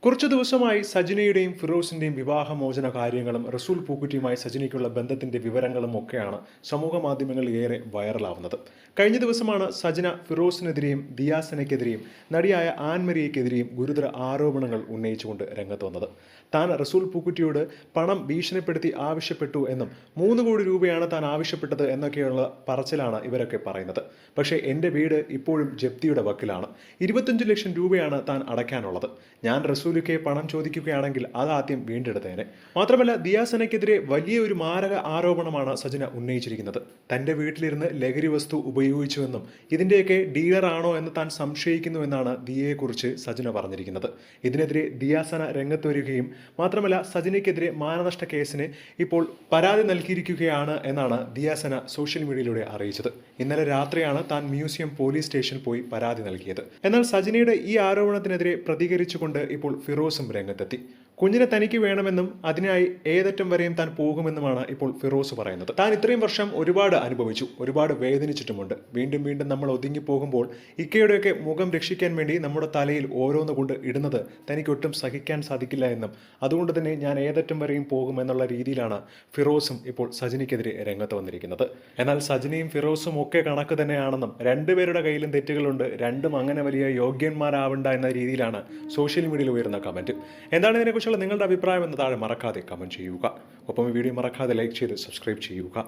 കുറച്ചു ദിവസമായി സജിനയുടെയും ഫിറോസിന്റെയും വിവാഹമോചന കാര്യങ്ങളും റസൂൽ പൂക്കുറ്റിയുമായി സജിനയ്ക്കുള്ള ബന്ധത്തിന്റെ വിവരങ്ങളും ഒക്കെയാണ് സമൂഹ മാധ്യമങ്ങളിൽ ഏറെ വൈറലാവുന്നത്. കഴിഞ്ഞ ദിവസമാണ് സജിന ഫിറോസിനെതിരെയും ദിയാസനയ്ക്കെതിരെയും നടിയായ ആൻമരിയയ്ക്കെതിരെയും ഗുരുതര ആരോപണങ്ങൾ ഉന്നയിച്ചുകൊണ്ട് രംഗത്ത് വന്നത്. താൻ റസൂൽ പൂക്കുറ്റിയോട് പണം ഭീഷണിപ്പെടുത്തി ആവശ്യപ്പെട്ടു എന്നും 3 കോടി രൂപയാണ് താൻ ആവശ്യപ്പെട്ടത് എന്നൊക്കെയുള്ള പറച്ചിലാണ് ഇവരൊക്കെ പറയുന്നത്. പക്ഷേ എൻ്റെ വീട് ഇപ്പോഴും ജപ്തിയുടെ വക്കിലാണ്, 25 ലക്ഷം രൂപയാണ് താൻ അടയ്ക്കാനുള്ളത്. ഞാൻ റസൂലിക്ക് പണം ചോദിക്കുകയാണെങ്കിൽ അതാദ്യം വീണ്ടെടുത്തേനെ. മാത്രമല്ല, ദിയാസനയ്ക്കെതിരെ വലിയ ഒരു മാരക ആരോപണമാണ് സജിന ഉന്നയിച്ചിരിക്കുന്നത്. തൻ്റെ വീട്ടിലിരുന്ന് ലഹരി വസ്തു ഉപയോഗിച്ചുവെന്നും ഇതിൻ്റെയൊക്കെ ഡീലറാണോ എന്ന് താൻ സംശയിക്കുന്നുവെന്നാണ് ദിയയെക്കുറിച്ച് സജിന പറഞ്ഞിരിക്കുന്നത്. ഇതിനെതിരെ ദിയാസന രംഗത്ത് വരികയും മാത്രമല്ല സജിനയ്ക്കെതിരെ മാനനഷ്ട കേസിന് ഇപ്പോൾ പരാതി നൽകിയിരിക്കുകയാണ് എന്നാണ് ദിയാസന സോഷ്യൽ മീഡിയയിലൂടെ അറിയിച്ചത്. ഇന്നലെ രാത്രിയാണ് താൻ മ്യൂസിയം പോലീസ് സ്റ്റേഷനിൽ പോയി പരാതി നൽകിയത്. എന്നാൽ സജിനയുടെ ഈ ആരോപണത്തിനെതിരെ പ്രതികരിച്ചുകൊണ്ട് ഇപ്പോൾ ഫിറോസും രംഗത്തെത്തി. കുഞ്ഞിനെ തനിക്ക് വേണമെന്നും അതിനായി ഏതറ്റം വരെയും താൻ പോകുമെന്നുമാണ് ഇപ്പോൾ ഫിറോസ് പറയുന്നത്. താൻ ഇത്രയും വർഷം ഒരുപാട് അനുഭവിച്ചു, ഒരുപാട് വേദനിച്ചിട്ടുമുണ്ട്. വീണ്ടും വീണ്ടും നമ്മൾ ഒതുങ്ങിപ്പോകുമ്പോൾ ഇക്കയുടെയൊക്കെ മുഖം രക്ഷിക്കാൻ വേണ്ടി നമ്മുടെ തലയിൽ ഓരോന്ന് കൊണ്ട് ഇടുന്നത് തനിക്കൊട്ടും സഹിക്കാൻ സാധിക്കില്ല എന്നും അതുകൊണ്ട് തന്നെ ഞാൻ ഏതറ്റം വരെയും പോകുമെന്നുള്ള രീതിയിലാണ് ഫിറോസും ഇപ്പോൾ സജിനയ്ക്കെതിരെ രംഗത്ത് വന്നിരിക്കുന്നത്. എന്നാൽ സജിനയും ഫിറോസും ഒക്കെ കണക്ക് തന്നെയാണെന്നും രണ്ടുപേരുടെ കയ്യിലും തെറ്റുകളുണ്ട്, രണ്ടും അങ്ങനെ വലിയ യോഗ്യന്മാരാവണ്ട എന്ന രീതിയിലാണ് സോഷ്യൽ മീഡിയയിൽ ഉയരുന്ന കമന്റ്. എന്താണ് ഇതിനെക്കുറിച്ചുള്ള നിങ്ങളുടെ അഭിപ്രായം എന്ന് താഴെ മറക്കാതെ കമന്റ് ചെയ്യുക. ഒപ്പം ഈ വീഡിയോ മറക്കാതെ ലൈക്ക് ചെയ്ത് സബ്സ്ക്രൈബ് ചെയ്യുക.